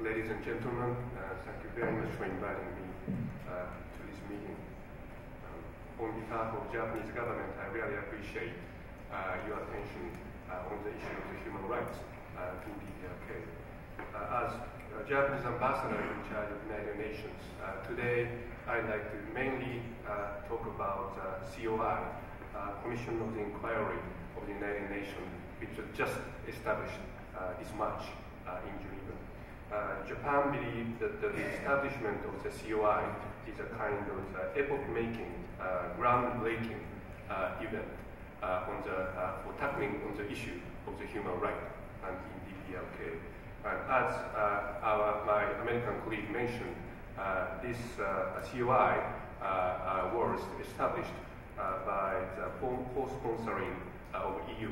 Ladies and gentlemen, thank you very much for inviting me to this meeting. On behalf of the Japanese government, I really appreciate your attention on the issue of the human rights in DPRK. As Japanese ambassador in charge of the United Nations, today I'd like to mainly talk about COI, Commission of the Inquiry of the United Nations, which was just established this March in Geneva. Japan believes that the establishment of the COI is a kind of epoch-making, groundbreaking event for tackling on the issue of the human rights in DPRK. And as my American colleague mentioned, this COI was established by the co-sponsoring of EU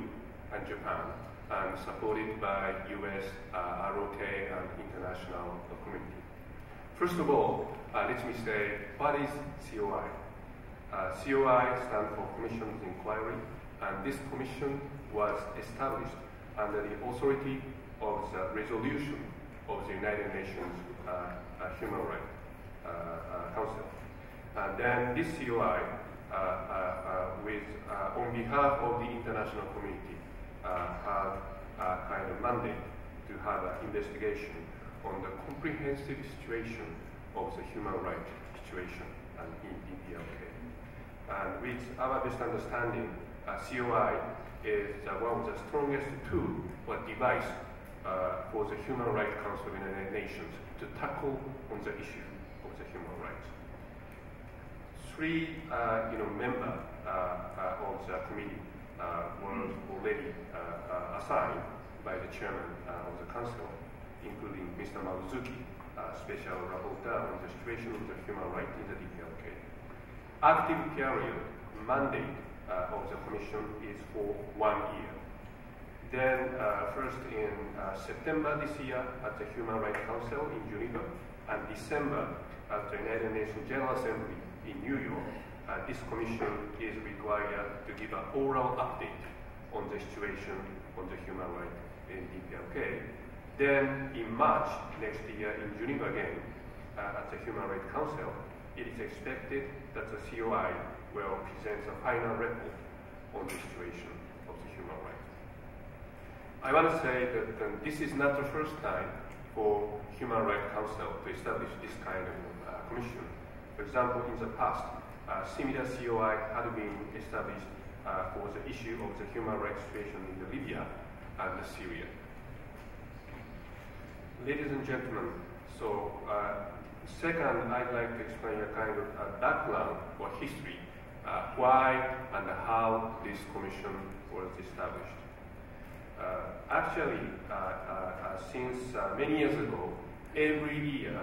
and Japan, and supported by US, ROK, and international community. First of all, let me say, what is COI? COI stands for Commission of Inquiry, and this commission was established under the authority of the resolution of the United Nations Human Rights Council. And then this COI, on behalf of the international community, have a kind of mandate to have an investigation on the comprehensive situation of the human rights situation in DPRK. And with our best understanding, COI is one of the strongest tools or device for the Human Rights Council of the United Nations to tackle on the issue of the human rights. Three members of the committee were already assigned by the chairman of the council, including Mr. Maruzuki, special rapporteur on the situation of the human rights in the DPRK. Active period mandate of the commission is for 1 year. Then first in September this year at the Human Rights Council in Geneva, and December at the United Nations General Assembly in New York, this commission is required to give an oral update on the situation on the human rights in DPRK. Then in March next year in Geneva again, at the Human Rights Council, it is expected that the COI will present a final report on the situation of the human rights. I want to say that this is not the first time for Human Rights Council to establish this kind of commission. For example, in the past, similar COI had been established for the issue of the human rights situation in Libya and Syria. Ladies and gentlemen, so second, I'd like to explain a kind of background or history, why and how this commission was established. Actually, since many years ago, every year,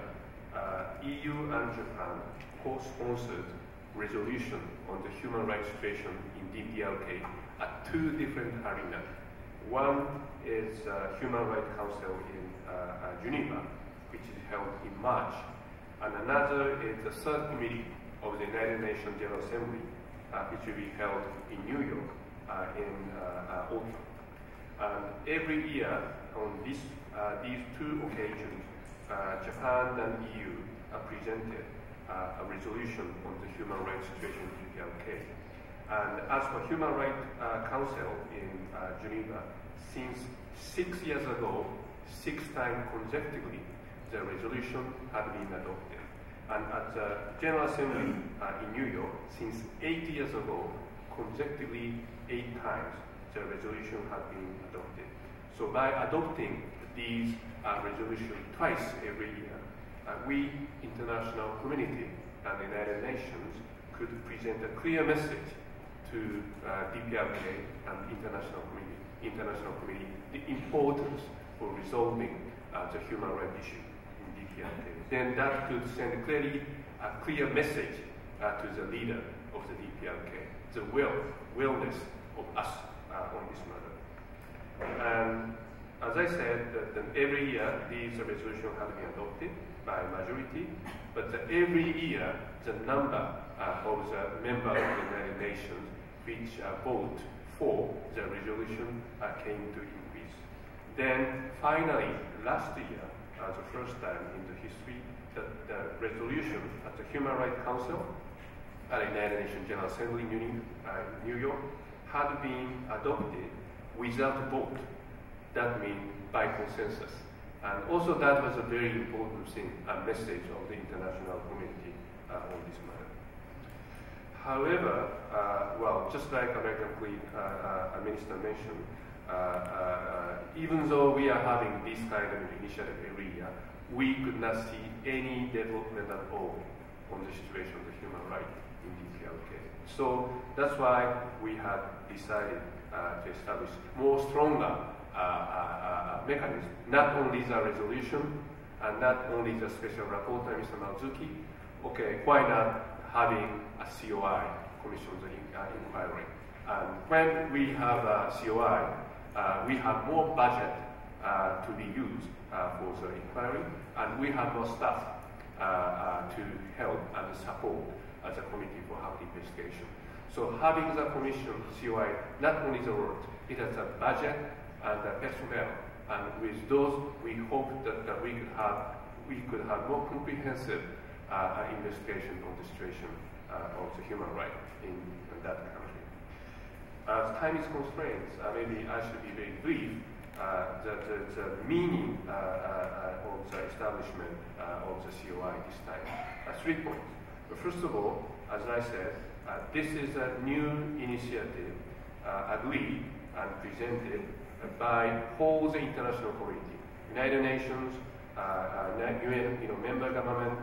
EU and Japan co-sponsored resolution on the human rights situation in DPRK at two different arenas. One is Human Rights Council in Geneva, which is held in March, and another is the third committee of the United Nations General Assembly, which will be held in New York in autumn. And every year on these two occasions, Japan and EU presented a resolution on the human rights situation in DPRK. And as for Human Rights Council in Geneva, since 6 years ago, 6 times consecutively, the resolution had been adopted. And at the General Assembly in New York, since 8 years ago, consecutively 8 times, the resolution had been adopted. So by adopting these resolutions twice every year, we, international community and the United Nations, could present a clear message to DPRK and international community, the importance for resolving the human rights issue in DPRK. Then that could send clearly a clear message to the leader of the DPRK, the willingness of us on this matter. And as I said, that every year these resolutions have been adopted by majority, but every year the number of the members of the United Nations which vote for the resolution came to increase. Then finally, last year, the first time in the history that the resolution at the Human Rights Council at the United Nations General Assembly in New York had been adopted without a vote. That means by consensus. And also that was a very important thing, a message of the international community on this matter. However, well, just like American Minister mentioned, even though we are having this kind of initiative every year, we could not see any development at all on the situation of the human rights in DPRK. So that's why we had decided to establish more stronger mechanism, not only the resolution and not only the special rapporteur, Mr. Mazuki. Okay, why not having a COI, Commission of Inquiry? And when we have a COI, we have more budget to be used for the inquiry, and we have more staff to help and support the committee for having investigation. So having the commission COI, not only the work, it has a budget and the personnel, and with those we hope that we could have more comprehensive investigation on the situation of the human rights in that country. As time is constrained, maybe I should be very brief. The meaning of the establishment of the COI this time. 3 points. First of all, as I said, this is a new initiative agreed and presented by all the international community, United Nations, UN, member government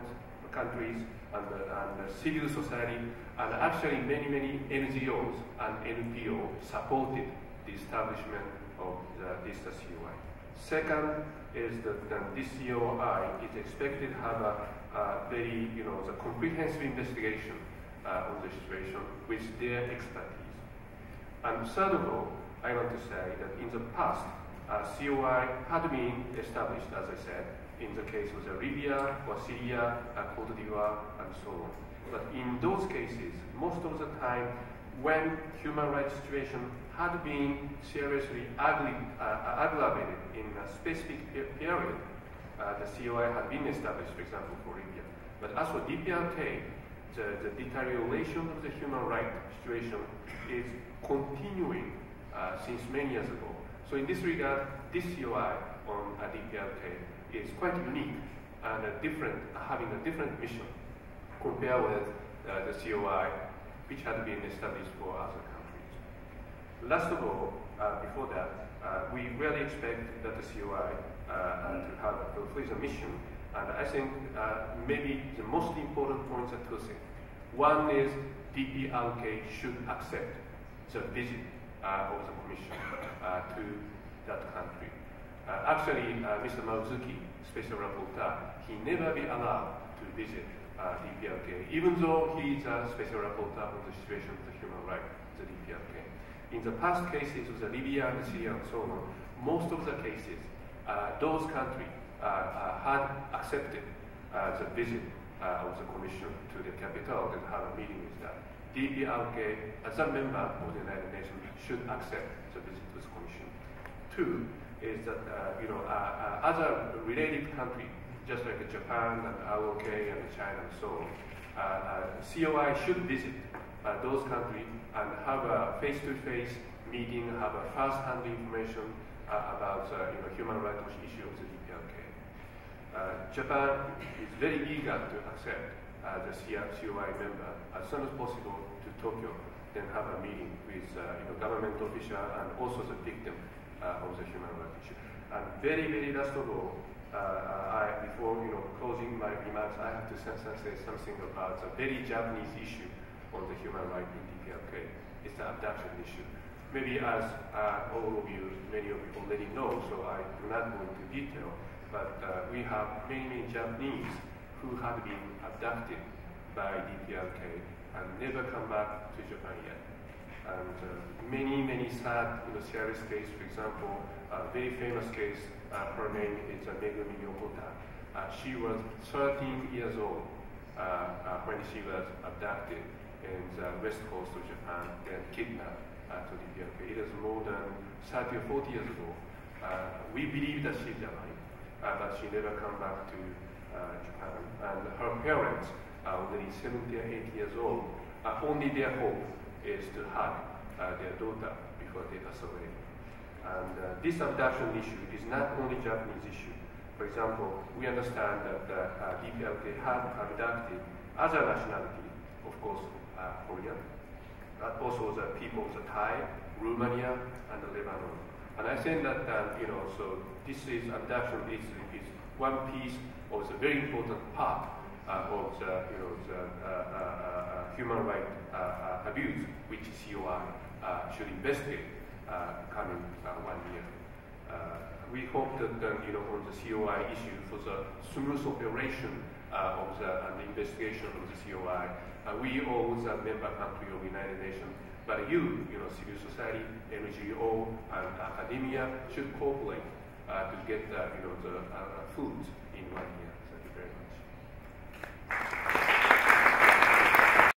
countries, and civil society, and actually many NGOs and NPO supported the establishment of this COI. Second is that this COI is expected to have a very, the comprehensive investigation on the situation with their expertise. And third of all, I want to say that in the past, COI had been established, as I said, in the case of Libya or Syria, Cote d'Ivoire, and so on. But in those cases, most of the time, when human rights situation had been seriously aggravated in a specific period, the COI had been established, for example, for Libya. But as for DPRK, the deterioration of the human rights situation is continuing since many years ago. So in this regard, this COI on DPRK is quite unique and having a different mission compared with the COI which had been established for other countries. Last of all, before that, we really expect that the COI to have a fulfill the mission, and I think maybe the most important points are two things. One is DPRK should accept the visit of the Commission to that country. Actually, Mr. Mazuki, Special Rapporteur, he never be allowed to visit DPRK, even though he is a Special Rapporteur on the situation of the human rights, the DPRK. In the past cases of the Libya and Syria and so on, most of the cases, those countries had accepted the visit of the Commission to the capital and have a meeting with that. DPRK, as a member of the United Nations, should accept the visit to the Commission. Two is that other related countries, just like Japan and ROK and China and so on, COI should visit those countries and have a face-to-face meeting, have a first-hand information about human rights issue of the DPRK. Japan is very eager to accept the COI member as soon as possible to Tokyo, then have a meeting with government official and also the victim of the human rights issue. And very last of all, before closing my remarks, I have to say something about the very Japanese issue on the human rights in DPRK. It's the abduction issue. Maybe as many of you already know, so I do not go into detail, but we have many Japanese who have been abducted by DPRK and never come back to Japan yet. And many sad, serious case. For example, a very famous case. Her name is Megumi Yokota. She was 13 years old when she was abducted in the west coast of Japan and kidnapped to DPRK. It is more than 30 or 40 years ago. We believe that she's alive. but she never come back to Japan. And her parents are only 70 or 80 years old. Only their hope is to hug their daughter before they pass away. And this abduction issue is not only Japanese issue. For example, we understand that DPLK had abducted other nationality, of course, Korea, but also the people of the Thai, Romania, and Lebanon. And I think that so this is abduction is one piece of the very important part of the human rights abuse, which COI should investigate coming 1 year. We hope that on the COI issue for the smooth operation of the investigation of the COI, we all the member country of the United Nations, but civil society, NGO, and academia should cooperate to get the food in one